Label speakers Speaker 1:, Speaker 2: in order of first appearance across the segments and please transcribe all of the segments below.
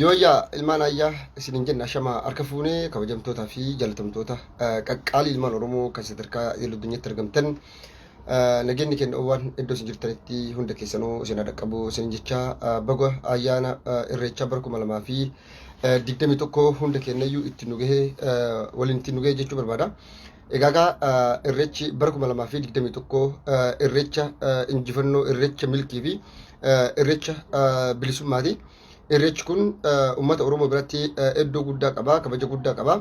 Speaker 1: Yooyyaa ilmaan ayyaa isinin jenna shama harka fuunee kabajamtootaa fi jaalatamtoota qaqqaalii ilmaan Oromoo kan sadarkaa idil-addunyaatti argamtan nageenyi kenna waan iddoo isin jirtanitti hunda keessanuu isin dhaqqabu isin jecha baga ayyaana irreechaa bara 2021 hunda kennayyuu itti nu gahee waliin itti nu gahee jechuu barbaada. Egaa irreechi bara 2021 irreecha injifannoo irreecha milkii fi irreecha bilisummaati. Irreechi kun ummata Oromoo biratti iddoo guddaa qaba, kabaja guddaa qaba.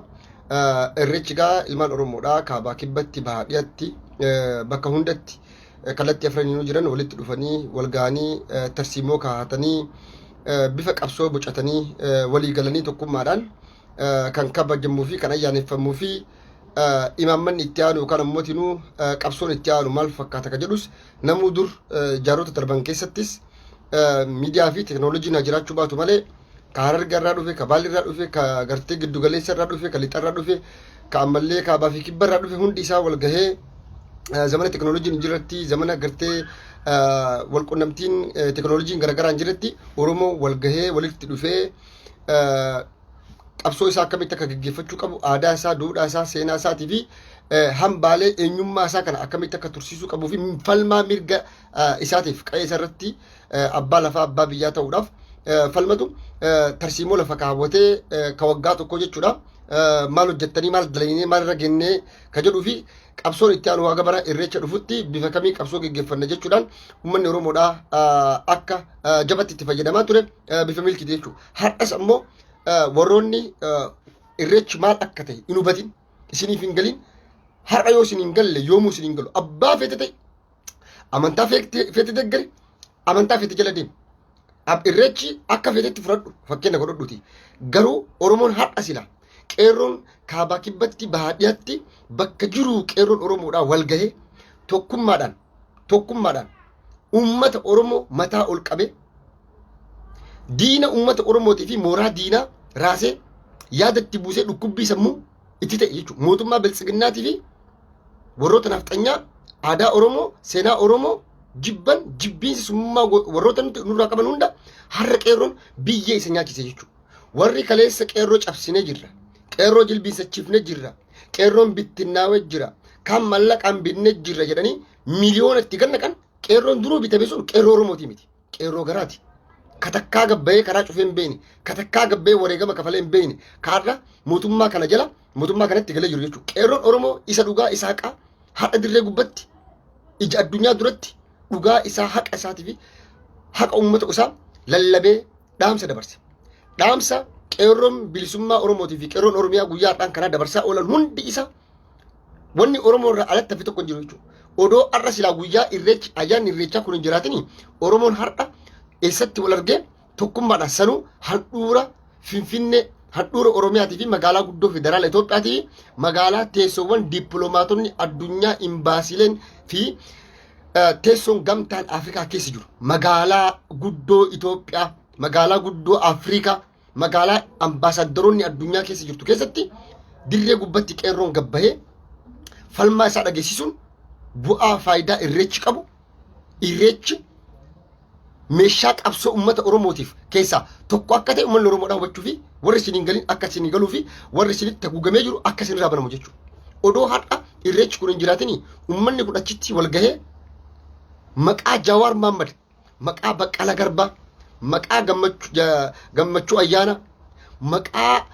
Speaker 1: Irreechi gaa ilmaan Oromoodhaa kaabaa kibbatti baadiyyaatti bakka hundatti kallattii afraniinuu jiran walitti dhufanii wal ga'anii tarsiimoo kaa'atanii bifa qabsoo bocatanii walii galanii tokkummaadhaan kan kabajamuu fi kan ayyaaneffamuu fi imaammanni itti aanu yookaan ammoo qabsoon itti aanu maal fakkaata ka jedhus namuu dur jaarota darban keessattis miidiyaa fi teekinooloojiin jiraachuu baatu malee ka Harargee irraa dhufe, ka Baallee irraa dhufe, ka gartee giddu galeessa irraa dhufe, ka lixa irraa dhufe, ka ammallee kaabaa fi kibba irraa dhufe hundi isaa wal gahee zamana teekinooloojiin jiratti zamana gartee wal qunnamtiin teekinooloojiin garagaraan jiratti Oromoo wal gahee walitti dhufee qabsoo isaa akkamitti akka gaggeeffachuu qabu aadaa isaa, duudhaa isaa, seenaa isaatii fi hambaalee eenyummaa isaa kana akkamitti akka tursiisuu qabuu fi falmaa mirga isaatiif qe'ee isarratti abbaa lafaa abbaa biyyaa ta'uudhaaf falmatu tarsiimoo lafa kaawwatee ka waggaa tokko jechuudha. Maal hojjettanii maal dalaginee maal irra gennee ka jedhuu fi qabsoon itti aanu waaqa bara irreecha dhufutti bifa kamii qabsoo gaggeeffanna jechuudhaan uummanni Oromoodhaa akka jabatti itti fayyadamaa ture bifa milkiiti jechuudha. Har'as ammoo warroonni irreechi maal akka ta'e hin hubatin isiniif hin galin har'a yoo isin hin galle yoomuu isin hin galu abbaa feete ta'e amantaa feete deggari amantaa feete jala deemu. Irreechi akka feetetti fudhadhu fakkeenya godhadhuuti. Garuu Oromoon har'a sila qeerroon kaabaa kibbatti baadiyyaatti bakka jiru qeerroon Oromoodhaa wal gahee tokkummaadhaan uummata Oromoo mataa ol qabee diina uummata Oromootii fi mooraa diinaa raasee yaadatti buusee dhukkubbii sammuu itti ta'e jechuudha. Mootummaa biltsiginnaatii fi warroota nafxanyaa aadaa Oromoo, seenaa Oromoo jibbiinsi summaa warroota nuti nurraa qaban hunda har'a qeerroon biyyee isa nyaachise jechuudha. Warri kaleessa qeerroo cabsinee jirra. Qeerroo jilbiinsachiifnee jirra. Qeerroon bittinnaawee jira. Kan mallaqaan binnee jirra jedhanii miliyoona itti gannaqan qeerroon duruu bitame sun qeerroo Oromootii miti. Qeerroo garaati. Katakkaa gabbayee karaa cufee hin beekne, katakkaa gabbayee wareegama kafalee hin beekne, kaarra mootummaa kana jala mootummaa kanatti galee jiru jechuudha. Qeerroon Oromoo isa dhugaa isaa haqaa haadha dirree gubbatti ija addunyaa duratti dhugaa isaa haqa isaatii fi haqa uummata isaa lallabee dhaamsa dabarse. Dhaamsa qeerroon bilisummaa Oromootii fi qeerroon Oromiyaa guyyaadhaan kanaa dabarsaa oolan hundi isa wanni Oromoo irraa alatti hafe tokko hin jiru jechuudha. Odoo har'a silaa guyyaa irreechi ayyaanni irreechaa kun hin jiraatin Oromoon har'a eessatti wal argee tokkummaadhaan sanuu handhuura finfinnee handhuura Oromiyaatii fi magaalaa guddoo federaala Itoophiyaatii fi magaalaa teessoowwan dippiloomaatonni addunyaa imbaasileen fi teessoon gamtaan Afrikaa keessa jiru. Magaalaa guddoo Itoophiyaa, magaalaa guddoo Afrikaa, magaalaa ambaasaaddaroonni addunyaa keessa jirtu keessatti dirree gubbatti qeerroon gabbahee falmaa isaa dhageessisuun bu'aa faayidaa irreechi qabu. Irreechi meeshaa qabsoo uummata Oromootiif keessaa tokko akka ta'e uummanni Oromoodhaa hubachuu fi warri isiniin galin akka isinii galuu fi warri isinitti haguugamee jiru akka isinirraa banamu jechuudha. Odoo har'a irreechi kun hin jiraatin uummanni kun achitti wal gahee maqaa Jawaar Mahaammad, maqaa Baqqalaa Garbaa, maqaa gammachuu ayyaana, maqaa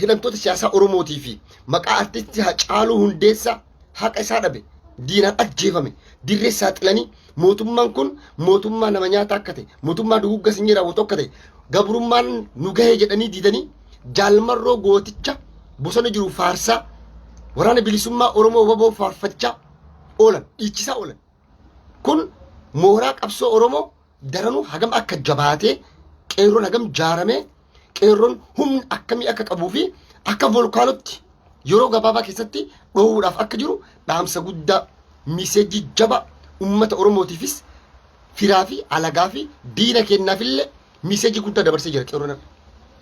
Speaker 1: hidhamtoota siyaasaa Oromootii fi maqaa artistii Hacaaluu Hundeessaa haqa isaa dhabe diinaan ajjeefame dirree saaxilanii mootummaan kun mootummaa nama nyaata akka ta'e mootummaa dugugga sinii raawwatu akka ta'e gabrummaan nu gahee jedhanii diidanii jaalmarroo gooticha bosona jiru faarsaa waraana bilisummaa Oromoo waboo faarfachaa oolan dhiichisaa oolan. Kun mooraa qabsoo Oromoo daranuu hagam akka jabaatee qeerroon hagam jaaramee qeerroon humna akkamii akka qabuu fi akka volkaanotti yeroo gabaabaa keessatti dhoowwuudhaaf akka jiru dhaamsa guddaa miseejii jaba uummata Oromootiifis firaa fi alagaa fi diina kennaafillee miseejii guddaa dabarsee jira qeerroon.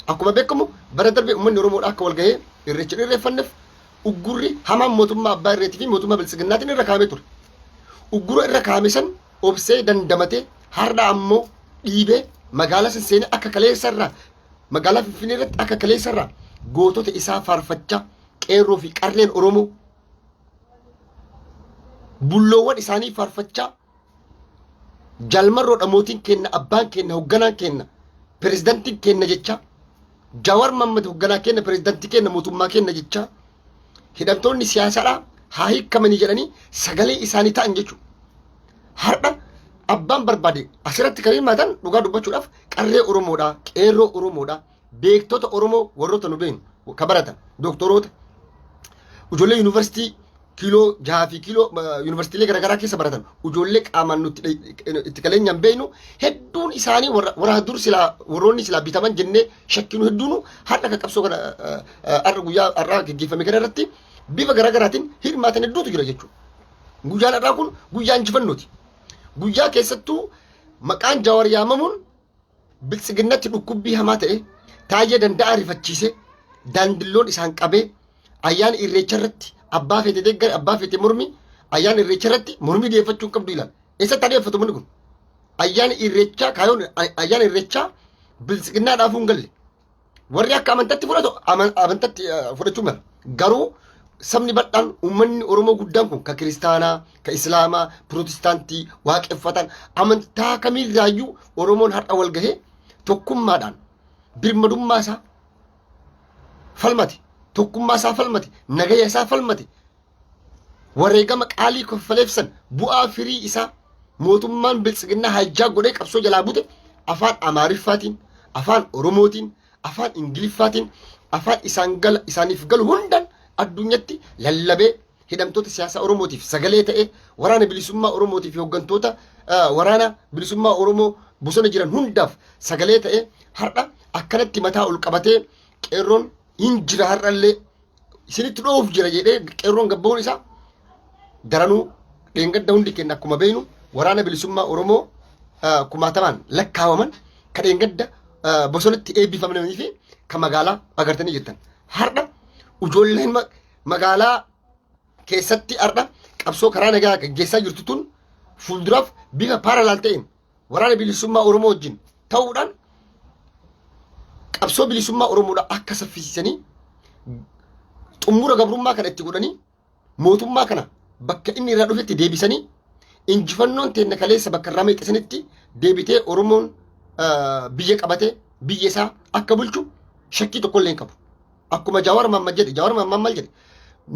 Speaker 1: Akkuma beekamu bara darbe uummanni Oromoodhaa akka wal gahee irreecha irreeffanneef uggurri hamaan mootummaa abbaa irreetii fi mootummaa biltsiginnaatiin irra kaa'amee ture. Uggura irra kaa'ame san obsee dandamatee har'a ammoo dhiibee magaalaa senseenee akka kaleessa irraa magaalaa Finfinnee irratti akka kaleessarraa gootota isaa faarfachaa qeerroo fi qarreen Oromoo bulloowwan isaanii faarfachaa jalmarroodha mootiin kenna abbaan kenna hoogganaan kenna pirezidantiin kenna jecha Jawar Mohammed hoogganaa kenna pirezidantii kenna mootummaa kenna jecha hidhamtoonni siyaasaadhaa haa hiikamanii jedhanii sagalee isaanii ta'an jechuudha. Har'a abbaan barbaade asirratti kan hirmaatan dhugaa dubbachuudhaaf qarree Oromoodhaa qeerroo Oromoodhaa beektota Oromoo warroota nu beeknu ka baratan doktoroota ijoollee yuunivarsiitii kiiloo 6 fi kiiloo yuunivarsiitiilee garaagaraa keessa baratan ijoollee qaamaan nuti itti kaleenyaan beeknu hedduun isaanii warra dur silaa warroonni silaa bitaman jennee shakkinu hedduun har'a ka qabsoo kana har'a guyyaa har'aa gaggeeffame kana irratti bifa garaagaraatiin hirmaatan hedduutu jira jechuudha. Guyyaan har'aa kun guyyaa injifannooti. Guyyaa keessattuu maqaan Jawar yaamamuun biltsiginnatti dhukkubbii hamaa ta'e taayee danda'a rifachiise daandilloon isaan qabee ayyaana irreecha irratti abbaa feete deeggare abbaa feete mormi ayyaana irreecha irratti mormii dhiyeeffachuu qabdu ilaala. Eessatti dhiyeeffatu manni kun? Ayyaana irreechaa kaayoon ayyaana irreechaa biltsiginnaadhaaf hin galle. Warri akka amantatti fudhatu amantatti fudhachuu mala. Garuu sabni bal'aan uummanni Oromoo guddaan kun ka kiristaanaa, ka islaamaa, pirootestaantii, waaqeffatan amantaa kamiirraayyuu Oromoon har'a wal gahee tokkummaadhaan birmadummaa isaa falmate, tokkummaa isaa falmate, nagaya isaa falmate, wareegama qaalii koffaleefsan bu'aa firii isaa mootummaan biltsiginnaa hajjaa godhee qabsoo jalaa bute afaan Amaariffaatiin, afaan Oromootiin, afaan Ingiliffaatiin, afaan isaaniif galu hundaan addunyatti lallabee hidhamtoota siyaasaa Oromootiif sagalee ta'ee waraana bilisummaa Oromootiif hooggantoota waraana bilisummaa Oromoo bosona jiran hundaaf sagalee ta'ee har'a akkanatti mataa ol qabatee qeerroon hin jira har'allee isinitti dhoof jira jedhee qeerroon gabbaa'uun isaa daranuu dheengadda hundi kenna akkuma beeknu waraana bilisummaa Oromoo kumaatamaan lakkaawaman ka dheengadda bosonatti eebbifamanii fi ka magaalaa agartanii jirtan har'a ijoolleen magaalaa keessatti har'a qabsoo karaa nagaa gaggeessaa jirtu tun fuulduraaf bifa paaralaal ta'een waraana bilisummaa Oromoo wajjin ta'uudhaan qabsoo bilisummaa Oromoodha akka saffisiisanii xumura gabrummaa kana itti godhanii mootummaa kana bakka inni irraa dhufetti deebisanii injifannoon teenna kaleessa bakka irraa meexxisanitti deebitee Oromoon biyya qabatee biyya isaa akka bulchu shakkii tokko illee hin qabu. Akkuma Jawar Mohammed jedhe Jawar Mohammed maal jedhe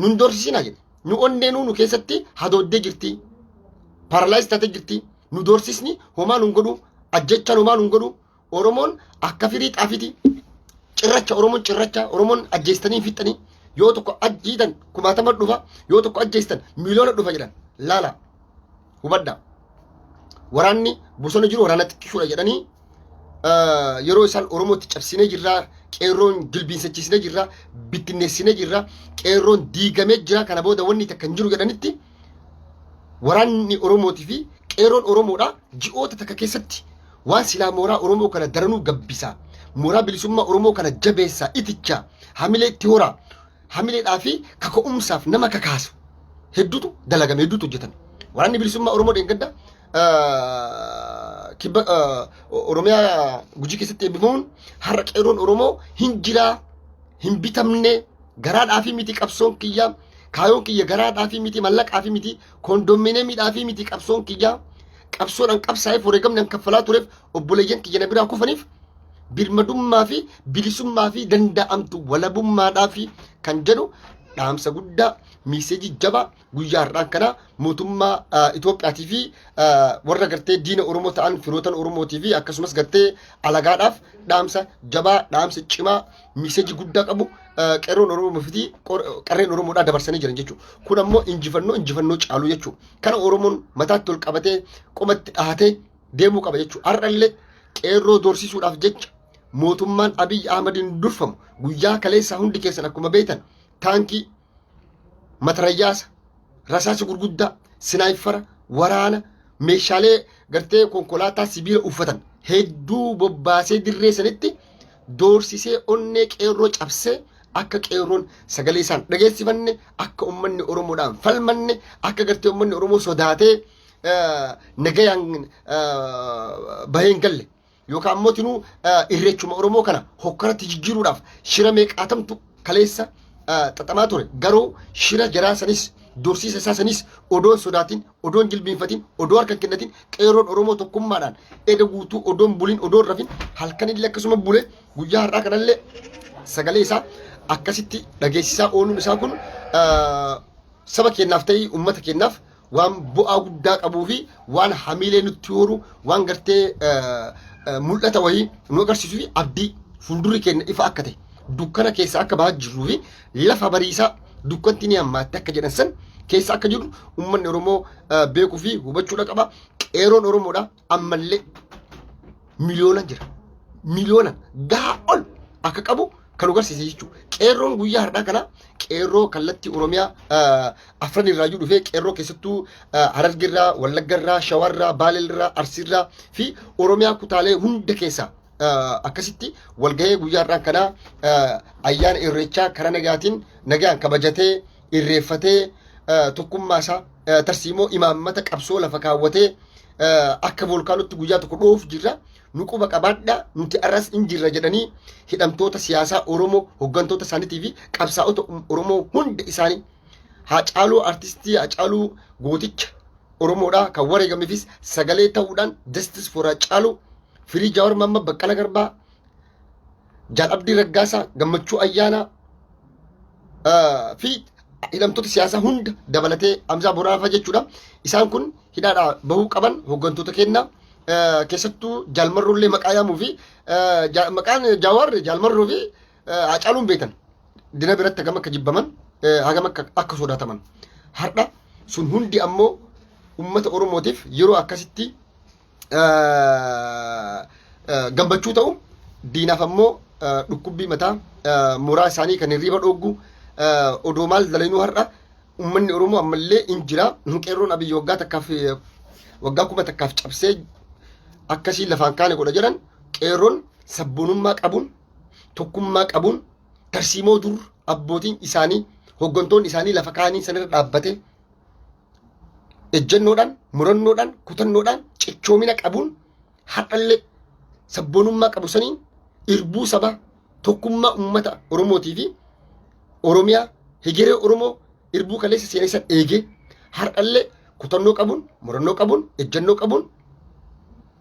Speaker 1: nun doorsisinaa jedhe nu onneenuu nu keessatti hadooddee jirti paaralaayis taatee jirti nu doorsisni homaa nun godhu ajjechaan homaa nun godhu Oromoon akka firii xaafiti cirracha Oromoon ajjeestanii fixxanii yoo tokko ajjiitan kumaatama dhufa yoo tokko ajjeestan miiliyoona dhufa jedhan laala hubadda waraanni bosona jiru waraana xiqqishuudha jedhanii yeroo isaan Oromootti cabsinee jirraa qeerroon jilbiinsachiisnee jirra bittinneessinee jirra qeerroon diigamee jira kana booda wanni takka hin jiru jedhanitti waraanni Oromootii fi qeerroon Oromoodha ji'oota takka keessatti waan silaa mooraa Oromoo kana daranuu gabbisaa mooraa bilisummaa Oromoo kana jabeessaa itichaa hamilee itti horaa hamileedhaa fi kaka'umsaaf nama kakaasu hedduutu dalagame hedduutu hojjetan waraanni bilisummaa Oromoo dheengadda kibba Oromiyaa Gujii keessatti eebbifamuun har'a qeerroon Oromoo hin jiraa hin bitamne garaadhaa fi miti qabsoon kiyyaa kaayoon kiyya garaadhaa fi miti mallaqaa fi miti koondomineemiidhaa fi miti qabsoon kiyyaa qabsoodhaan qabsaa'eef wareegamni an kaffalaa tureef obboleeyyan kiyya na biraa kufaniif birmadummaa fi bilisummaa fi danda'amtu walabummaadhaa fi kan jedhu dhaamsa guddaa miiseejii jabaa guyyaa har'aan kana mootummaa Itoophiyaatii fi warra gartee diina Oromoo ta'an firootan Oromootii fi akkasumas gartee alagaadhaaf dhaamsa jabaa dhaamsa cimaa miiseejii guddaa qabu qeerroon Oromoo fi qarreen Oromoodhaa dabarsanii jiran jechuudha. Kun ammoo injifannoo caalu jechuudha. Kana Oromoon mataatti ol qabatee qomatti dhahatee deemuu qaba jechuudha. Har'allee qeerroo doorsisuudhaaf jecha mootummaan Abiy Ahmediin durfamu guyyaa kaleessaa hundi keessan akkuma beektan taankii matarayyaasa rasaasa gurguddaa sinaayifara waraana meeshaalee gartee konkolaataa sibiila uffatan hedduu bobbaasee dirree sanitti doorsisee onnee qeerroo cabsee akka qeerroon sagalee isaan dhageessifanne akka ummanni Oromoodhaan falmanne akka gartee ummanni Oromoo sodaatee nagayaan baheen galle yookaan ammoo tinuu irreechuma Oromoo kana hokkaratti jijjiiruudhaaf shira meeqaatamtu kaleessa xaxamaa ture. Garuu shira jaraa sanis dursiisa isaa sanis odoon sodaatiin, odoon jilbiinfatiin, odoo harka kennatiin qeerroon Oromoo tokkummaadhaan eda guutuu odoon buliin odoon rafin halkanillee akkasuma bule guyyaa har'aa kanallee sagalee isaa akkasitti dhageessisaa ooluun isaa kun saba keenyaaf ta'ii uummata keenyaaf waan bu'aa guddaa qabuu fi waan hamiilee nutti horu waan gartee mul'ata wayii nu agarsiisuu fi abdii fuuldurri keenya ifa akka ta'e dukkana keessa akka bahaa jirruu fi lafa bariisaa dukkanti ni hammaatte akka jedhan san keessa akka jiru uummanni Oromoo beekuu fi hubachuudha qaba. Qeerroon Oromoodha ammallee miliyoonaan jira. Miliyoonaan gahaa ol akka qabu kan agarsiise jechuudha. Qeerroon guyyaa har'aa kana qeerroo kallattii Oromiyaa afran irraa jiru dhufee qeerroo keessattuu Harargeerraa, Wallaggarraa, Shawarraa, Baaleelraa, Arsiirraa fi Oromiyaa kutaalee hunda keessaa akkasitti walgahee guyyaa har'aa kana ayyaana irreechaa karaa nagaan kabajatee irreeffatee tokkummaa isaa tarsiimoo imaammata qabsoo lafa kaawwatee akka volkaanotti guyyaa tokko dhoof jirra. Nu quba qabaadha nuti arras injirra jedhanii hidhamtoota siyaasaa Oromoo hoggantoota isaaniitii fi qabsaa'ota Oromoo hunda isaanii Haacaaluu artistii Haacaaluu gooticha Oromoodha kan wareegameefis sagalee ta'uudhaan justice for Haacaaluu Firii Jawaar Mamma Baqqala Garbaa Jaal Abdii Raggaasaa Gammachuu Ayyaanaa fi hidhamtoota siyaasaa hunda dabalatee Hamzaa Boraafaa jechuudha. Isaan kun hidhaadhaa bahuu qaban hoggantoota kennaa keessattuu Jaalmarroollee maqaa yaamuu fi maqaan Jawaar Jaalmarroo fi Haacaaluun beekan dina biratti hagam akka jibbaman hagam akka sodaataman har'a sun hundi ammoo uummata Oromootiif yeroo akkasitti gammachuu ta'u diinaaf ammoo dhukkubbii mataa mooraa isaanii kan hirriba dhooggu odoo maal dalanuu har'a uummanni Oromoo ammallee in jira. Qeerroon Abiyyi waggaa kuma takkaaf cabsee akkasii lafaan kaane godha jedhan qeerroon sabboonummaa qabuun tokkummaa qabuun tarsiimoo dur abbootiin isaanii hoggantoonni isaanii lafa kaanii sanirra dhaabbate ejjennoodhaan murannoodhaan kutannoodhaan cichoomina qabuun har'allee sabboonummaa qabu saniin irbuu sabaa tokkummaa uummata Oromootii fi Oromiyaa hegeree Oromoo irbuu kaleessa seenessan eegee har'allee kutannoo qabuun murannoo qabuun ejjennoo qabuun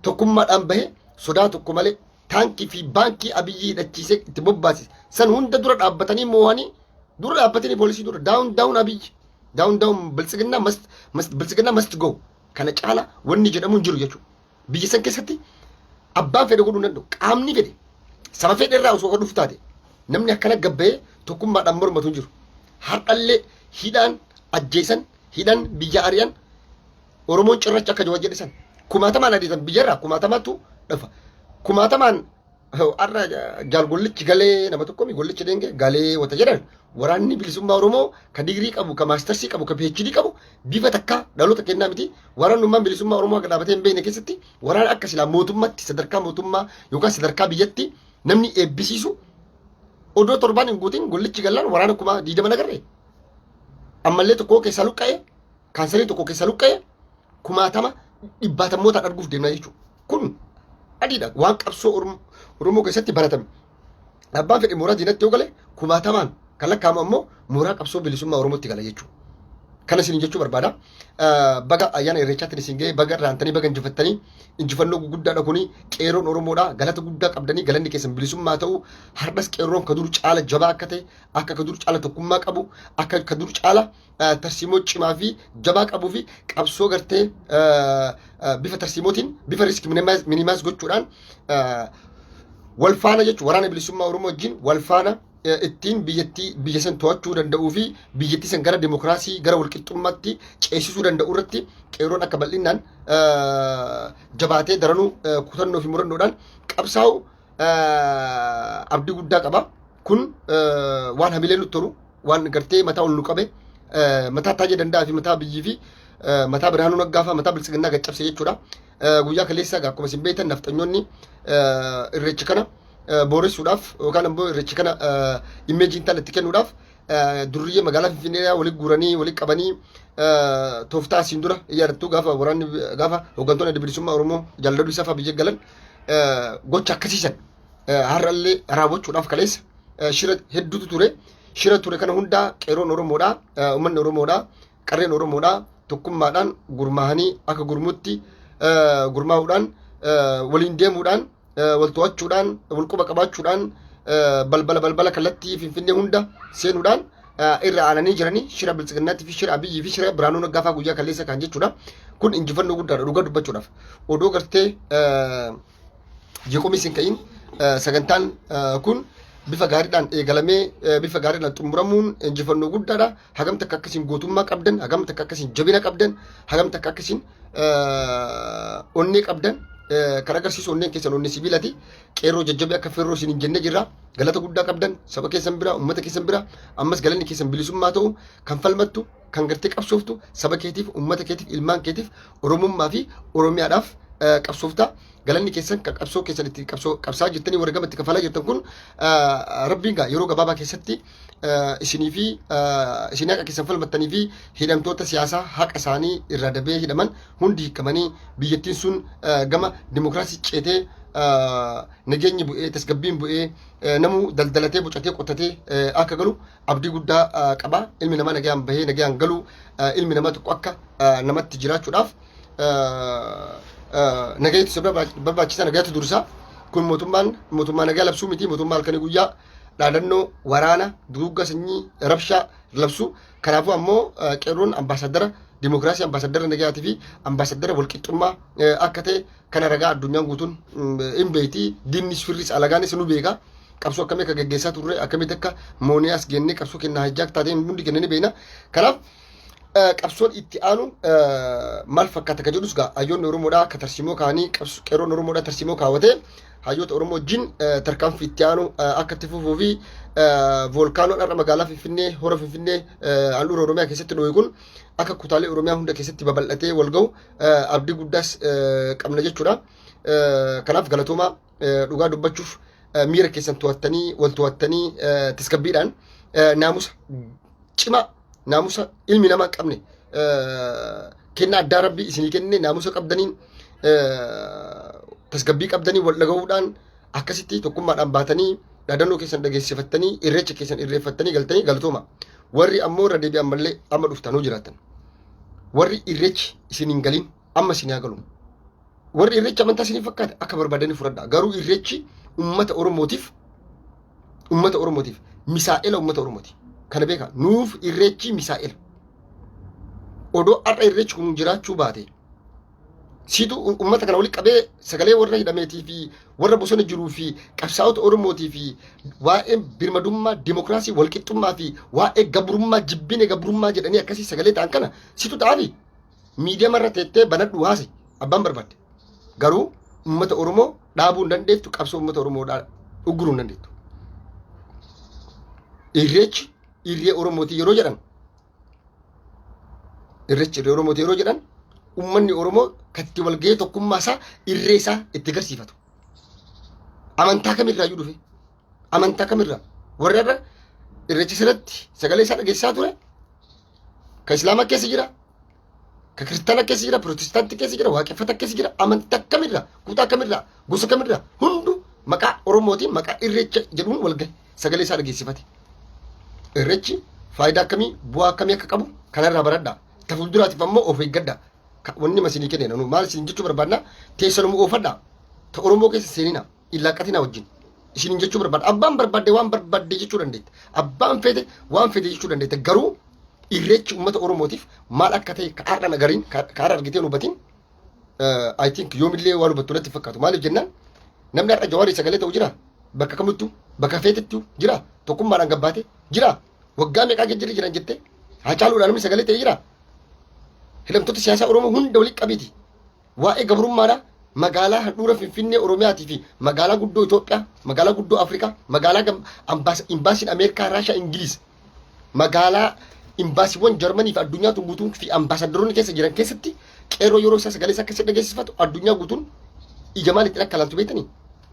Speaker 1: tokkummaadhaan bahee sodaa tokko malee taankii fi baankii Abiyyi hidhachiisee itti bobbaasise san hunda dura dhaabbatanii moo'anii dura dhaabbatanii poolisii dura daawun Abiyyi daawun biltsiginnaa must go kana caala wanni jedhamu hin jiru jechuudha. Biyya san keessatti abbaan fedhe godhuu hin danda'u qaamni fedhe saba fedhe irraa osoo dhufu taate namni akkana gabba'ee tokkummaadhaan mormatu hin jiru. Har'allee hidhaan ajjeesan hidhaan biyya ari'an Oromoon cirracha akka jawa jedhisan kumaatamaan adiisan biyyarraa kumaatamaatu dhufa. Kumaatamaan har'a jaal gollichi galee nama tokkomi gollichi deenge galee wata jedhan waraanni bilisummaa Oromoo ka digirii qabu ka maastarsii qabu ka PhD qabu bifa takkaa dhaloota kennaa miti. Waraannummaan bilisummaa Oromoo akka dhaabatee hin beekne keessatti waraana akka silaa mootummaatti sadarkaa mootummaa yookaan sadarkaa biyyatti namni eebbisiisu odoo torbaan hin guutin gollichi gallaan waraana kuma 20 nagarree. Ammallee tokko keessa luqqa'ee kaansarii tokko keessa luqqa'ee kumaatama dhibbaatammoota arguuf deemna jechuudha. Kun adiidha waan qabsoo Oromoo keessatti baratame. Abbaan fedhe mooraa diinatti yoo gale kumaatamaan kan lakkaa'amu ammoo mooraa qabsoo bilisummaa Oromootti gala jechuudha. Kana isin jechuu barbaada. Baga ayyaana irreechaatti isin ga'e baga raantanii baga injifattanii injifannoo guddaadha kuni qeerroon Oromoodha galata guddaa qabdanii galanni keessan bilisummaa ta'u har'as qeerroon ka dur caala jabaa akka ta'e akka ka dur caala tokkummaa qabu akka ka dur caala tarsiimoo cimaa fi jabaa qabuu fi qabsoo gartee bifa tarsiimootiin bifa risk minimaas gochuudhaan wal faana jechuudha waraana bilisummaa Oromoo wajjin wal faana ittiin biyya san to'achuu danda'uu fi biyyattii san gara demokraasii gara walqixxummaatti ceesisuu danda'u irratti qeerroon akka bal'inaan jabaatee daranuu kutannoo fi murannoodhaan qabsaa'u abdii guddaa qaba. Kun waan hamilee nutti tolu waan gartee mataa ol nu qabe mataa taajee danda'a fi mataa biyyii fi mataa Biraanuu Naggaa fi mataa Biltsiginnaa gaccabse jechuudha. Guyyaa kaleessa akkuma isin beektan nafxanyoonni irreecha kana booressuudhaaf yookaan ammoo irreecha kana imeejiin talatti kennuudhaaf durriyyee magaalaa Finfinnee walitti guuranii walitti qabanii tooftaa asiin dura iyyaarrattuu gaafa waraanni gaafa hoggantoonni bilisummaa Oromoo jaalladhu isaa fa'aa biyya galan gocha akkasiisan har'allee raawwachuudhaaf kaleessa shira hedduutu ture. Shira ture kana hundaa qeeroon Oromoodhaa, uummanni Oromoodhaa, qarreen Oromoodhaa tokkummaadhaan gurmaahanii akka gurmuutti gurmaa'uudhaan waliin deemuudhaan wal to'achuudhaan wal quba qabaachuudhaan balbala kallattii Finfinnee hunda seenuudhaan irra aananii jiranii shira biltsiginnaatti fi shira Abiyyii fi shira Biraanuu Naggaafaa guyyaa kaleessa kan jechuudha. Kun injifannoo guddaadha dhugaa dubbachuudhaaf. Odoo gartee jeequmsi hin ka'in sagantaan kun bifa gaariidhaan eegalamee bifa gaariidhaan xumuramuun injifannoo guddaadha. Hagamta akka akkasiin gootummaa qabdan, hagamta akka akkasiin jabina qabdan, hagamta akka akkasiin onnee qabdan kan agarsiisu onneen keessan onnee sibiilati. Qeerroo jajjabe akka feerroo isin hin jenne jirra. Galata guddaa qabdan saba keessan bira, uummata keessan bira. Ammas galanni keessan bilisummaa ta'u kan falmattu, kan gartee qabsooftu saba keetiif, uummata keetiif, ilmaan keetiif, Oromummaa fi Oromiyaadhaaf qabsoofta. Galanni keessan kan qabsoo keessan itti qabsaa jirtanii warra gamatti kafalaa jirtan kun rabbiin gaa yeroo gabaabaa keessatti isinii fi isin haqa keessan falmattanii fi hidhamtoota siyaasaa haqa isaanii irraa dabee hidhaman hundi hiikamanii biyyattiin sun gama dimokiraasii ceetee nageenyi bu'ee tasgabbiin bu'ee namu daldalatee bocatee qotatee akka galu abdii guddaa qaba. Ilmi namaa nagaan bahee nagaan galu ilmi namaa tokko akka namatti jiraachuudhaaf nagayatu sababa barbaachisa nagayatu dursa. Kun mootummaa nagaa labsuu miti. Mootummaa halkanii guyyaa dhaadannoo waraana duugaa sanyii rabshaa labsu. Kanaafuu ammoo qeerroon ambaasadara dimokiraasii, ambaasadara nagayaatii fi ambaasadara walqixxummaa akka ta'e kana ragaa addunyaan guutuun hin beekti. Diinnis firris alagaanis nu beeka. Qabsoo akkamii akka gaggeessaa turre akkamitti akka mooniyaas gennee qabsoo kennaa hajjaak taateen hundi kennanii beekna. Kanaaf qabsoon itti aanu maal fakkaata ka jedhus gaa hayyoonni Oromoodhaa ka tarsiimoo kaanii qeerroon Oromoodhaa tarsiimoo kaawwatee hayyoota Oromoo wajjin tarkaanfii itti aanu akka itti fufuu fi voolkaanoon har'a magaalaa Finfinnee hora Finfinnee handhuura Oromiyaa keessatti dho'e kun akka kutaalee Oromiyaa hunda keessatti babal'atee wal ga'u abdii guddaas qabna jechuudha. Kanaaf galatoomaa dhugaa dubbachuuf miira keessan to'attanii wal to'attanii tasgabbiidhaan naamusa cimaa naamusa ilmi namaa qabne kennaa addaa rabbii isinii kenne naamusa qabdaniin tasgabbii qabdanii wal dhaga'uudhaan akkasitti tokkummaadhaan baatanii dhaadannoo keessan dhageessifattanii irreecha keessan irreeffattanii galtanii galatooma. Warri ammoo irra deebi'an malee amma dhuftanuu jiraatan. Warri irreechi isin hin galin amma isin haa galu. Warri irreecha amantaa isinii fakkaate akka barbaadanii fudhadha. Garuu irreechi uummata Oromootiif misaa'ela uummata Oromooti. Kana beeka nuuf irreechi misaa'ela. Odoo har'a irreechi kun jiraachuu baate siitu uummata kana walitti qabee sagalee warra hidhameetii fi warra bosona jiruu fi qabsaa'ota Oromootii fi waa'ee birmadummaa, dimokiraasii, walqixxummaa fi waa'ee gabrummaa, jibbine gabrummaa jedhanii akkasii sagalee ta'an kana siitu ta'afi miidiyaa marra teettee banadhu haase abbaan barbaadde. Garuu uummata Oromoo dhaabuu hin dandeettu, qabsoo uummata Oromoodhaa ugguruu hin dandeettu. Irreechi irree Oromootii yeroo jedhan irreechi irree Oromootii yeroo jedhan uummanni Oromoo katti walga'ee tokkummaa isaa irree isaa itti agarsiifatu. Amantaa kamirraa iyyuu dhufe amantaa kamirraa warri irra irreechi sirratti sagalee isaa dhageessaa ture ka Islaamaa keessa jira, ka Kiristaanaa keessa jira, Pirotestaantii keessa jira, Waaqeffata keessa jira. Amantaa kamirraa, kutaa kamirraa, gosa kamirraa hundu maqaa Oromootiin maqaa irreecha jedhuun walga'e sagalee isaa dhageessifate. Irreechi faayidaa akkamii bu'aa akkamii akka qabu kanarraa baradhaa. Fuulduraatiif ammoo of eeggadhaa. Wanni masinii kenneen maal isin jechuu barbaadna teessanuma oofadhaa. Ta Oromoo keessa seenina illaaqatina wajjin isin jechuu barbaadna. Abbaan barbaadde waan barbaadde jechuu dandeetta. Abbaan fedhe waan fedhe jechuu dandeetta. Garuu irreechi uummata Oromootiif maal akka ta'e kaarra nagariin kaarra argitee hubatiin I think yoomillee waan hubattu natti fakkaatu. Maaliif jennaan namni har'a Jawaarii sagalee ta'u jira. Bakka kamittuu bakka feetettuu jira. Tokkummaadhaan gabbaate jira. Waggaa meeqaa jejjirri jiran jettee Hacaaluudhaan namni sagalee ta'e jira. Hidhamtoota siyaasaa Oromoo hunda walitti qabiiti. Waa'ee gabrummaadhaa magaalaa handhuura Finfinnee Oromiyaatii fi magaalaa guddoo Itoophiyaa, magaalaa guddoo Afrikaa, magaalaa imbaasiin Ameerikaa, Raashaa, Ingiliis, magaalaa imbaasiiwwan Jarmanii fi addunyaa guutuun fi ambaasaddaroonni keessa jiran keessatti qeerroo yeroo isaa sagalee isaa akkasitti dhageessifatu addunyaa guutuun ija maal ittiin akka laaltu beektanii?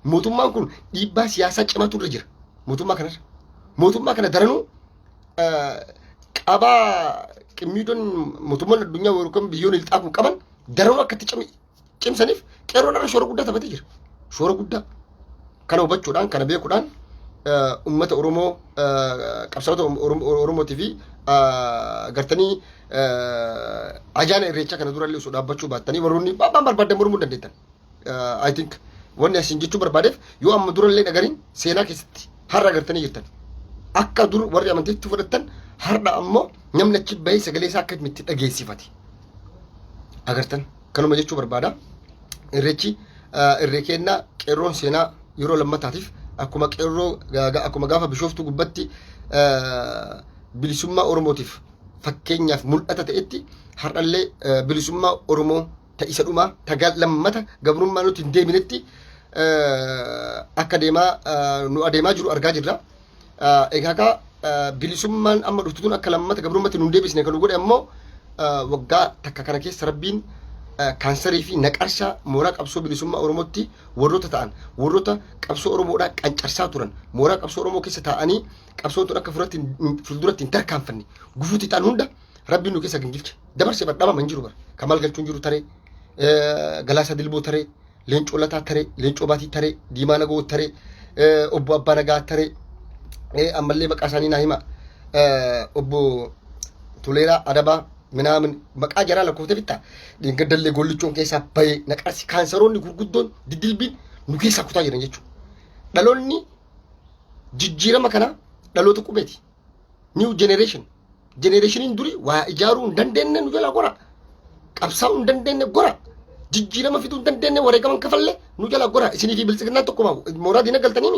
Speaker 1: Mootummaan kun dhiibbaa siyaasaa cimaatu irra jira. Mootummaa kana daranuu qabaa qimmiidoon mootummaan addunyaa yookaan biyyoon ilxaa kun qaban daranuu akkatti cimsaniif qeerroon irra shoora guddaa taphatee jira. shoora guddaa. Kana hubachuudhaan kana beekuudhaan ummata Oromoo qabsaa'ota Oromootii fi gartanii ajaana irreecha kana durallee osoo dhaabbachuu baattanii warroonni baay'een barbaadan mormuu dandeettan. I think wanni asin jechuu barbaadeef yoo amma durallee dhagariin seenaa keessatti har'a gartanii jirtan. Akka dur warri amantiitti fudhattan har'a ammoo namni achi bahee sagalee isaa akka itti dhageessifate. Agartan kanuma jechuu barbaada. Irreechi irreekennaa qeerroon seenaa yeroo lammataatiif akkuma qeerroo akkuma gaafa bishooftuu gubbatti bilisummaa Oromootiif fakkeenyaaf mul'ata ta'etti har'allee bilisummaa Oromoo ta'isa dhumaa tagaa lammata gabrummaa nuti hin deeminetti akka nu adeemaa jiru argaa jirra. Egaa bilisummaan amma dhuftuun akka lammata gabrummatti nu deebisne kan godhe ammoo waggaa takka kana keessa rabbiin kaansarii fi naqarshaa mooraa qabsoo bilisummaa Oromootti warroota ta'an warroota qabsoo Oromoodhaa qancarsaa turan mooraa qabsoo Oromoo keessa taa'anii qabsoon tun akka fuulduratti hin tarkaanfanne gufuutti ta'an hunda rabbiin nu keessa gingilche dabarsee badhaama man jiru bara kamal galchuun jiru taree Galaasa Dilboo taree Leencoo Lataa taree Leencoo Baatii taree Diimaa Nagoo taree obbo Abbaa Nagaa taree ammallee maqaa isaanii naa hima obbo Tuleeraa Adabaa ምናምን መቃ ጀራ ለኮተ ቢታ ድንገደለ ጎልቾን ኬሳ ባይ ነቃሲ ካንሰሮኒ ጉርጉዶን ድድልቢን ኑ ኬሳ ኩታ ጀረን ጀቹ ዳሎኒ ጅጅረማ ከና ዳሎቱ ቁቤቲ ኒው ጄኔሬሽን ዱሪ ዋ ኢጃሩ እንደንደነ ኑ ጀላ ጎራ ቀብሳው እንደንደነ ጎራ ጅጅረማ ፊቱ እንደንደነ ወሬገመን ከፈለ ኑ ጀላ ጎራ እስኒ ፊ ብልጽግና ተቆማ ሞራ ዲነገልተኒኒ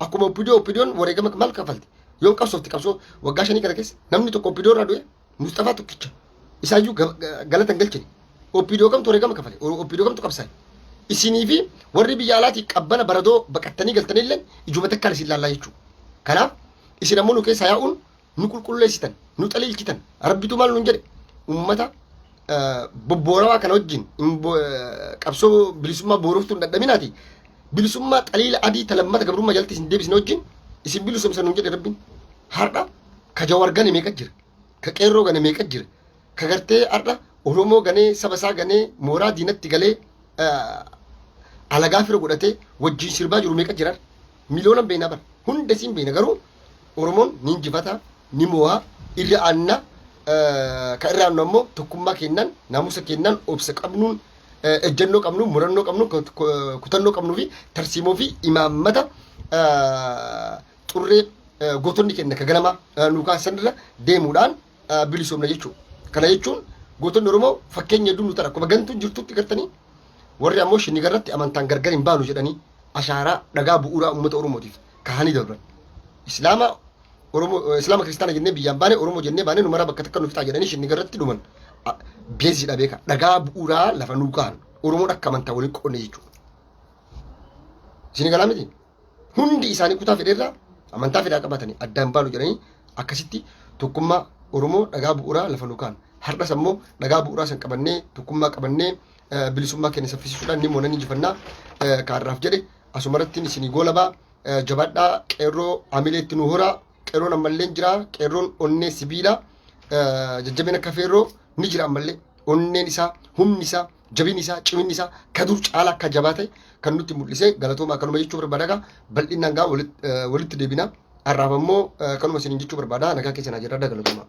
Speaker 1: አኩማ ኦፒዲዮን ወሬገመን ከማል ከፈልቲ ዮም ቀብሶፍቲ ቀብሶ ወጋሸኒ ከረከስ ነምኒ ተቆ ኦፒዲዮ ራዶየ ሙስጠፋ ቱኪቻ isayyuu galatan galchini opiidoo kamtu wareegama kafale opiidoo kamtu qabsaa'e isinii fi warri biyya alaati qabbana baradoo baqattanii galtanillee ijuma takkaan isin laallaa jechuudha. Kanaaf isin ammoo nu keessaa yaa'uun nu qulqulleessitan nu xaliilchitan rabbitu maal nuun jedhe ummata bobboorawaa kana wajjin qabsoo bilisummaa booroftuun dadhaminaati bilisummaa xaliila adii talammata gabrummaa jalatti isin deebisne wajjin isin bilisumsa nuun jedhe rabbiin har'a ka Jawaar gane meeqa jira ka qeerroo gane meeqa jira kagartee arda Oromoo ganee sabasaa ganee mooraa diinatti galee alagaa fira godhatee wajjin sirbaa jiru meeqa jiran miliyoonan beena bar hunda siin beena garuu Oromoon ni injifata ni mo'aa irra aanna ka irra aannu ammoo tokkummaa kennan naamusa kennan obsa qabnuun ejjennoo qabnuun murannoo qabnuun kutannoo qabnuu fi tarsiimoo fi imaammata xurree gootonni kenna ka ganama nuukaan sanirra deemuudhaan bilisoomna jechuudha. Kana jechuun gootonni Oromoo fakkeenya hedduu nu ta'a akkuma gantuun jirtutti gartanii warri ammoo shinni garratti amantaan gargar hin baanu jedhanii ashaaraa dhagaa bu'uuraa uummata Oromootiif kahanii dabran. Islaama kiristaana jennee biyyaan baane Oromoo jennee baane nu maraa bakka takka nuuf ta'a jedhanii shinni garratti dhuman beezidha beeka dhagaa bu'uuraa lafa nuu kahan Oromoon akka amantaa waliin qoonne jechuudha. Shinni galaa miti hundi isaanii kutaa fedheerraa amantaa fedhaa qabatanii addaan baanu jedhanii akkasitti tokkummaa Oromoo dhagaa bu'uuraa lafa nuu kahan har'as ammoo dhagaa bu'uuraa san qabannee tokkummaa qabannee bilisummaa keenya saffisiisuudhaan ni moonanii injifannaa kaarraaf jedhe asumarratti isinii goolabaa jabaadhaa qeerroo amileetti nu horaa qeerroon ammallee jira qeerroon onnee sibiila jajjabina kafeerroo ni jira ammallee onneen isaa humni isaa jabin isaa cimin isaa kadur caala akka jabaate kan nutti mul'ise galatooma akkanuma jechuu barbaada bal'inaan gaa walitti deebina har'aaf ammoo kanuma isiniin jechuu barbaada nagaa keessanaa jirra galatooma.